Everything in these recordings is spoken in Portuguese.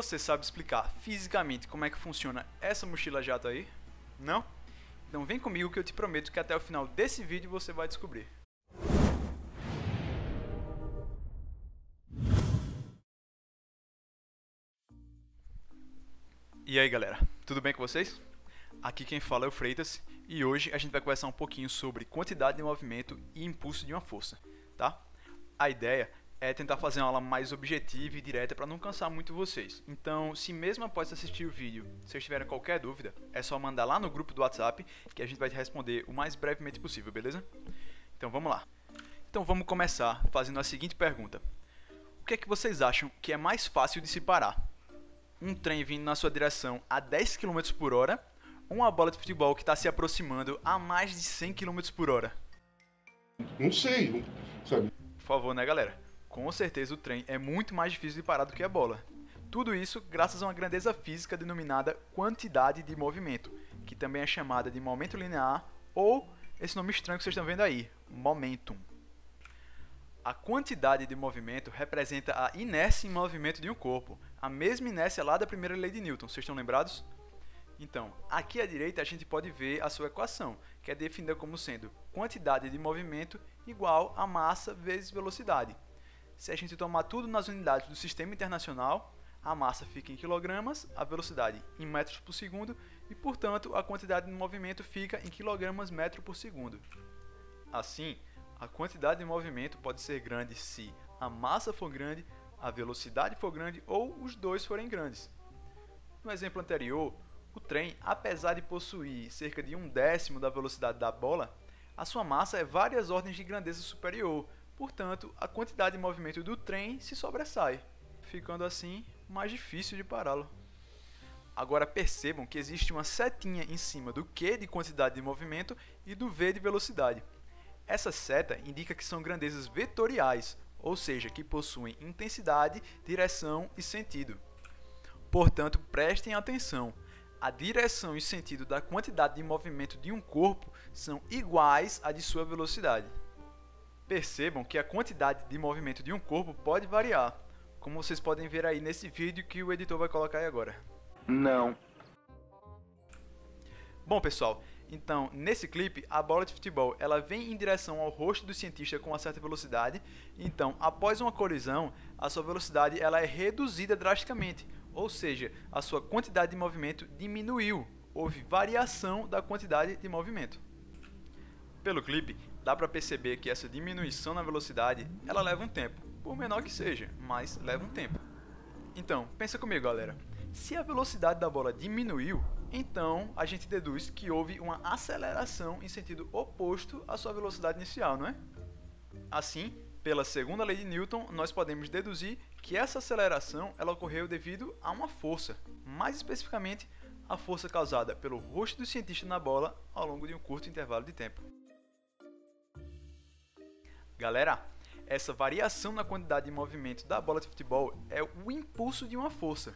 Você sabe explicar fisicamente como é que funciona essa mochila jato aí? Não? Então vem comigo que eu te prometo que até o final desse vídeo você vai descobrir. E aí galera, tudo bem com vocês? Aqui quem fala é o Freitas e hoje a gente vai conversar um pouquinho sobre quantidade de movimento e impulso de uma força, tá? A ideia é tentar fazer uma aula mais objetiva e direta para não cansar muito vocês. Então, se mesmo após assistir o vídeo, vocês tiverem qualquer dúvida, é só mandar lá no grupo do WhatsApp que a gente vai te responder o mais brevemente possível, beleza? Então vamos lá. Então vamos começar fazendo a seguinte pergunta. O que é que vocês acham que é mais fácil de se parar? Um trem vindo na sua direção a 10 km por hora ou uma bola de futebol que está se aproximando a mais de 100 km por hora? Não sei, sabe? Por favor, né galera? Com certeza o trem é muito mais difícil de parar do que a bola. Tudo isso graças a uma grandeza física denominada quantidade de movimento, que também é chamada de momento linear ou esse nome estranho que vocês estão vendo aí, momentum. A quantidade de movimento representa a inércia em movimento de um corpo, a mesma inércia lá da primeira lei de Newton, vocês estão lembrados? Então, aqui à direita a gente pode ver a sua equação, que é definida como sendo quantidade de movimento igual a massa vezes velocidade. Se a gente tomar tudo nas unidades do sistema internacional, a massa fica em quilogramas, a velocidade em metros por segundo e, portanto, a quantidade de movimento fica em quilogramas metro por segundo. Assim, a quantidade de movimento pode ser grande se a massa for grande, a velocidade for grande ou os dois forem grandes. No exemplo anterior, o trem, apesar de possuir cerca de 1/10 da velocidade da bola, a sua massa é várias ordens de grandeza superior, portanto, a quantidade de movimento do trem se sobressai, ficando assim mais difícil de pará-lo. Agora percebam que existe uma setinha em cima do Q de quantidade de movimento e do V de velocidade. Essa seta indica que são grandezas vetoriais, ou seja, que possuem intensidade, direção e sentido. Portanto, prestem atenção. A direção e sentido da quantidade de movimento de um corpo são iguais à de sua velocidade. Percebam que a quantidade de movimento de um corpo pode variar, como vocês podem ver aí nesse vídeo que o editor vai colocar aí agora. Não. Bom pessoal, então nesse clipe a bola de futebol ela vem em direção ao rosto do cientista com uma certa velocidade, então após uma colisão a sua velocidade ela é reduzida drasticamente, ou seja, a sua quantidade de movimento diminuiu, houve variação da quantidade de movimento. Pelo clipe, dá para perceber que essa diminuição na velocidade, ela leva um tempo, por menor que seja, mas leva um tempo. Então, pensa comigo galera, se a velocidade da bola diminuiu, então a gente deduz que houve uma aceleração em sentido oposto à sua velocidade inicial, não é? Assim, pela segunda lei de Newton, nós podemos deduzir que essa aceleração ela ocorreu devido a uma força, mais especificamente a força causada pelo rosto do cientista na bola ao longo de um curto intervalo de tempo. Galera, essa variação na quantidade de movimento da bola de futebol é o impulso de uma força,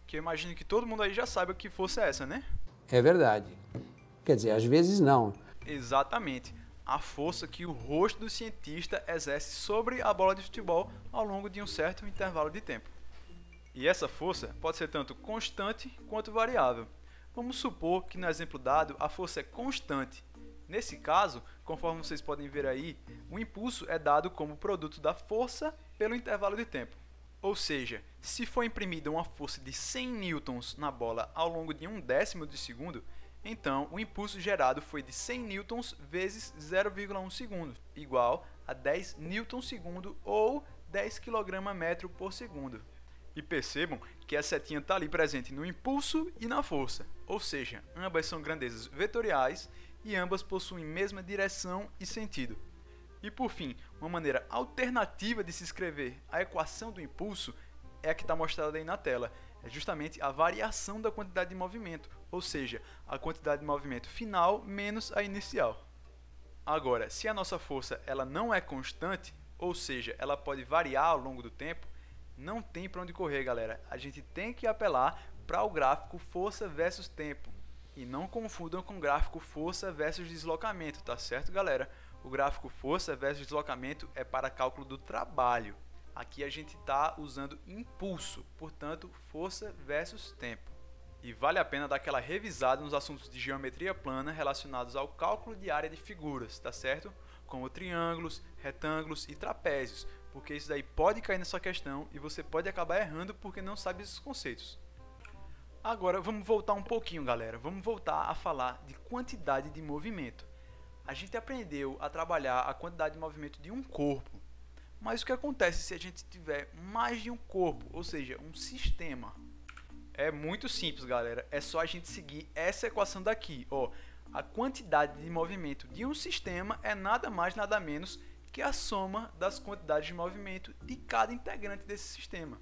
que eu imagino que todo mundo aí já saiba que força é essa, né? É verdade. Quer dizer, às vezes não. Exatamente. A força que o rosto do cientista exerce sobre a bola de futebol ao longo de um certo intervalo de tempo. E essa força pode ser tanto constante quanto variável. Vamos supor que no exemplo dado a força é constante. Nesse caso, conforme vocês podem ver aí, o impulso é dado como produto da força pelo intervalo de tempo. Ou seja, se for imprimida uma força de 100 newtons na bola ao longo de 1/10 de segundo, então o impulso gerado foi de 100 newtons vezes 0,1 segundo, igual a 10 newtons segundo ou 10 kg metro por segundo. E percebam que a setinha está ali presente no impulso e na força, ou seja, ambas são grandezas vetoriais e ambas possuem mesma direção e sentido. E por fim, uma maneira alternativa de se escrever a equação do impulso é a que está mostrada aí na tela. É justamente a variação da quantidade de movimento, ou seja, a quantidade de movimento final menos a inicial. Agora, se a nossa força ela não é constante, ou seja, ela pode variar ao longo do tempo, não tem para onde correr, galera. A gente tem que apelar para o gráfico força versus tempo. E não confundam com o gráfico força versus deslocamento, tá certo, galera? O gráfico força versus deslocamento é para cálculo do trabalho. Aqui a gente está usando impulso, portanto, força versus tempo. E vale a pena dar aquela revisada nos assuntos de geometria plana relacionados ao cálculo de área de figuras, tá certo? Como triângulos, retângulos e trapézios, porque isso daí pode cair nessa questão e você pode acabar errando porque não sabe esses conceitos. Agora vamos voltar um pouquinho, galera. Vamos voltar a falar de quantidade de movimento. A gente aprendeu a trabalhar a quantidade de movimento de um corpo. Mas o que acontece se a gente tiver mais de um corpo, ou seja, um sistema? É muito simples, galera. É só a gente seguir essa equação daqui. Ó, a quantidade de movimento de um sistema é nada mais, nada menos que a soma das quantidades de movimento de cada integrante desse sistema.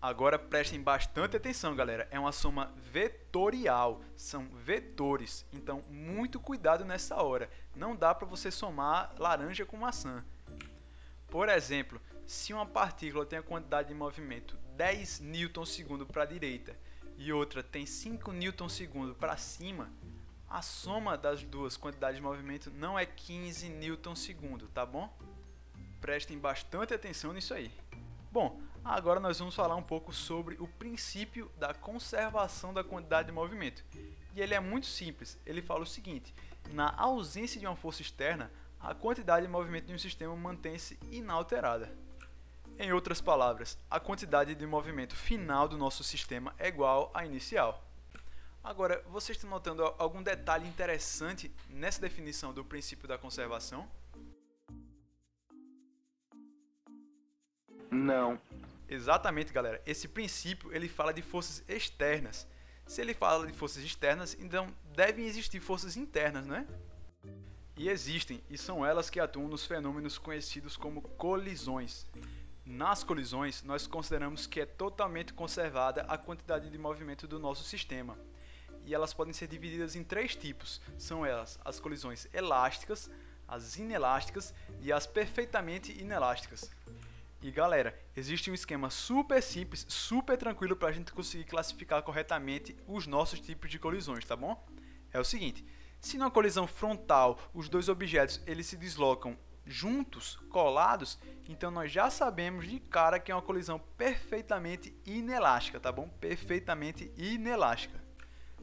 Agora prestem bastante atenção, galera. É uma soma vetorial, são vetores. Então, muito cuidado nessa hora. Não dá para você somar laranja com maçã. Por exemplo, se uma partícula tem a quantidade de movimento 10 newton/segundo para a direita e outra tem 5 newton/segundo para cima, a soma das duas quantidades de movimento não é 15 newton/segundo, tá bom? Prestem bastante atenção nisso aí. Bom, agora nós vamos falar um pouco sobre o princípio da conservação da quantidade de movimento. E ele é muito simples. Ele fala o seguinte: na ausência de uma força externa, a quantidade de movimento de um sistema mantém-se inalterada. Em outras palavras, a quantidade de movimento final do nosso sistema é igual à inicial. Agora, vocês estão notando algum detalhe interessante nessa definição do princípio da conservação? Não. Exatamente, galera. Esse princípio ele fala de forças externas. Se ele fala de forças externas, então devem existir forças internas, não é? E existem, e são elas que atuam nos fenômenos conhecidos como colisões. Nas colisões, nós consideramos que é totalmente conservada a quantidade de movimento do nosso sistema. E elas podem ser divididas em três tipos. São elas as colisões elásticas, as inelásticas e as perfeitamente inelásticas. E galera, existe um esquema super simples, super tranquilo para a gente conseguir classificar corretamente os nossos tipos de colisões, tá bom? É o seguinte: se numa colisão frontal os dois objetos eles se deslocam juntos, colados, então nós já sabemos de cara que é uma colisão perfeitamente inelástica, tá bom? Perfeitamente inelástica.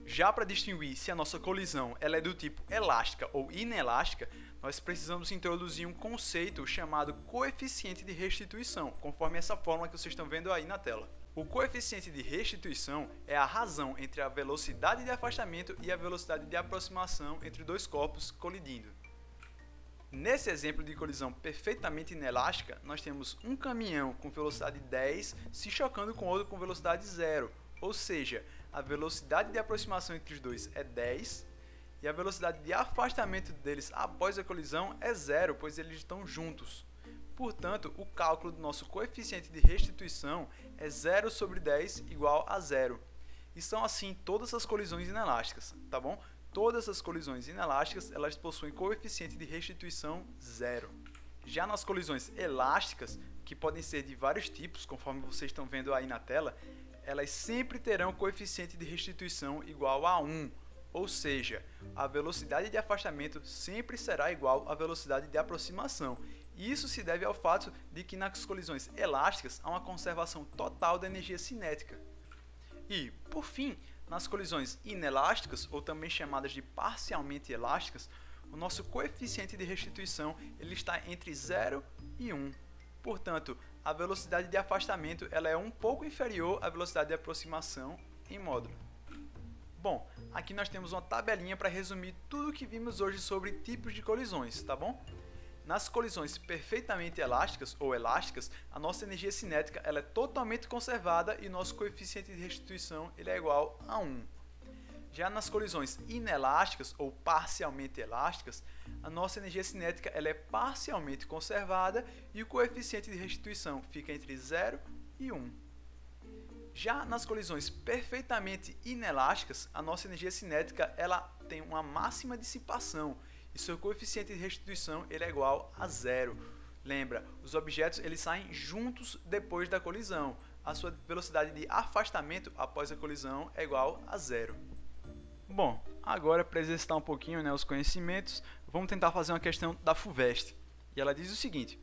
Já para distinguir se a nossa colisão ela é do tipo elástica ou inelástica, nós precisamos introduzir um conceito chamado coeficiente de restituição, conforme essa fórmula que vocês estão vendo aí na tela. O coeficiente de restituição é a razão entre a velocidade de afastamento e a velocidade de aproximação entre dois corpos colidindo. Nesse exemplo de colisão perfeitamente inelástica, nós temos um caminhão com velocidade 10 se chocando com outro com velocidade 0, ou seja, a velocidade de aproximação entre os dois é 10 e a velocidade de afastamento deles após a colisão é 0, pois eles estão juntos. Portanto, o cálculo do nosso coeficiente de restituição é 0 sobre 10 igual a 0. E são assim todas as colisões inelásticas, tá bom? Todas as colisões inelásticas elas possuem coeficiente de restituição 0. Já nas colisões elásticas, que podem ser de vários tipos, conforme vocês estão vendo aí na tela, elas sempre terão coeficiente de restituição igual a 1, ou seja, a velocidade de afastamento sempre será igual à velocidade de aproximação. Isso se deve ao fato de que nas colisões elásticas há uma conservação total da energia cinética. E, por fim, nas colisões inelásticas, ou também chamadas de parcialmente elásticas, o nosso coeficiente de restituição ele está entre 0 e 1. Portanto, a velocidade de afastamento ela é um pouco inferior à velocidade de aproximação em módulo. Bom, aqui nós temos uma tabelinha para resumir tudo o que vimos hoje sobre tipos de colisões, tá bom? Nas colisões perfeitamente elásticas ou elásticas, a nossa energia cinética ela é totalmente conservada e nosso coeficiente de restituição ele é igual a 1. Já nas colisões inelásticas ou parcialmente elásticas, a nossa energia cinética ela é parcialmente conservada e o coeficiente de restituição fica entre 0 e 1. Já nas colisões perfeitamente inelásticas, a nossa energia cinética ela tem uma máxima dissipação e seu coeficiente de restituição ele é igual a 0. Lembra, os objetos eles saem juntos depois da colisão. A sua velocidade de afastamento após a colisão é igual a 0. Bom, agora para exercitar um pouquinho os conhecimentos, vamos tentar fazer uma questão da FUVEST. E ela diz o seguinte: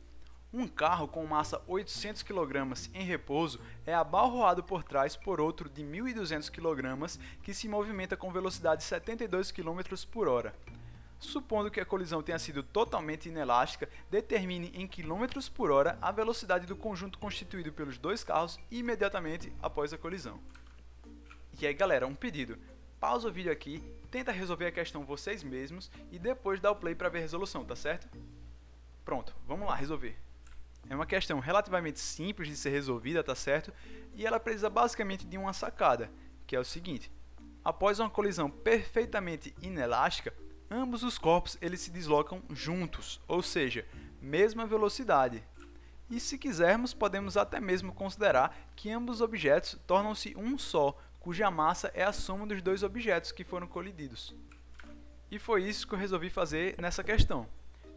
Um carro com massa 800 kg em repouso é abalroado por trás por outro de 1.200 kg que se movimenta com velocidade de 72 km por hora. Supondo que a colisão tenha sido totalmente inelástica, determine em km por hora a velocidade do conjunto constituído pelos dois carros imediatamente após a colisão. E aí galera, um pedido. Pausa o vídeo aqui, tenta resolver a questão vocês mesmos e depois dá o play para ver a resolução, tá certo? Pronto, vamos lá resolver. É uma questão relativamente simples de ser resolvida, tá certo? E ela precisa basicamente de uma sacada, que é o seguinte. Após uma colisão perfeitamente inelástica, ambos os corpos eles se deslocam juntos, ou seja, mesma velocidade. E se quisermos, podemos até mesmo considerar que ambos os objetos tornam-se um só, cuja massa é a soma dos dois objetos que foram colididos. E foi isso que eu resolvi fazer nessa questão.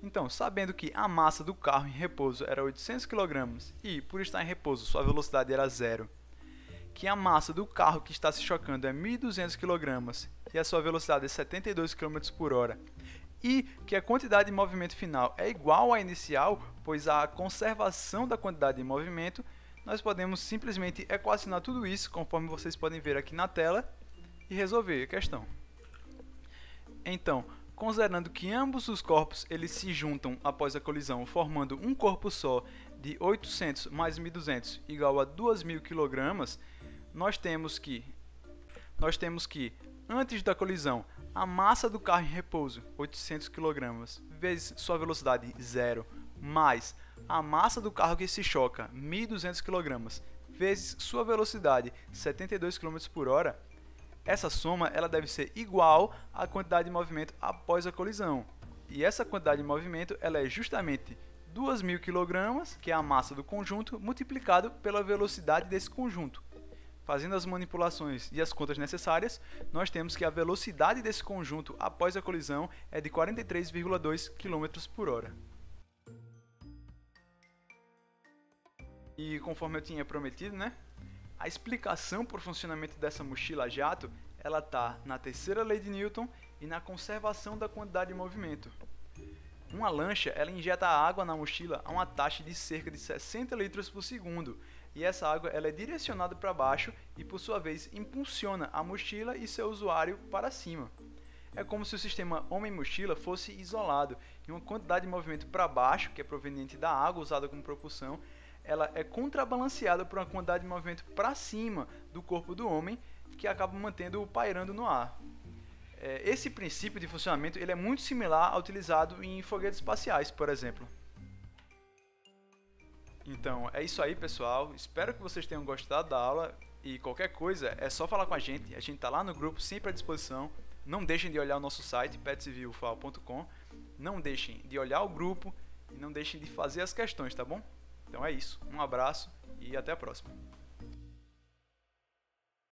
Então, sabendo que a massa do carro em repouso era 800 kg e, por estar em repouso, sua velocidade era zero, que a massa do carro que está se chocando é 1.200 kg e a sua velocidade é 72 km por hora, e que a quantidade de movimento final é igual à inicial, pois há a conservação da quantidade de movimento, nós podemos simplesmente equacionar tudo isso, conforme vocês podem ver aqui na tela, e resolver a questão. Então, considerando que ambos os corpos eles se juntam após a colisão, formando um corpo só de 800 mais 1.200 igual a 2.000 kg, nós temos que, antes da colisão, a massa do carro em repouso, 800 kg, vezes sua velocidade, zero, mais a massa do carro que se choca, 1.200 kg, vezes sua velocidade, 72 km por hora, essa soma ela deve ser igual à quantidade de movimento após a colisão. E essa quantidade de movimento ela é justamente 2.000 kg, que é a massa do conjunto, multiplicado pela velocidade desse conjunto. Fazendo as manipulações e as contas necessárias, nós temos que a velocidade desse conjunto após a colisão é de 43,2 km por hora. E conforme eu tinha prometido, né? A explicação para o funcionamento dessa mochila a jato, ela está na terceira lei de Newton e na conservação da quantidade de movimento. Uma lancha, ela injeta água na mochila a uma taxa de cerca de 60 litros por segundo, e essa água ela é direcionada para baixo e, por sua vez, impulsiona a mochila e seu usuário para cima. É como se o sistema homem-mochila fosse isolado, e uma quantidade de movimento para baixo, que é proveniente da água usada como propulsão, ela é contrabalanceada por uma quantidade de movimento para cima do corpo do homem, que acaba mantendo-o pairando no ar. Esse princípio de funcionamento ele é muito similar ao utilizado em foguetes espaciais, por exemplo. Então, é isso aí, pessoal. Espero que vocês tenham gostado da aula e qualquer coisa é só falar com a gente está lá no grupo, sempre à disposição. Não deixem de olhar o nosso site, petcivilufal.com. Não deixem de olhar o grupo e não deixem de fazer as questões, tá bom? Então é isso, um abraço e até a próxima.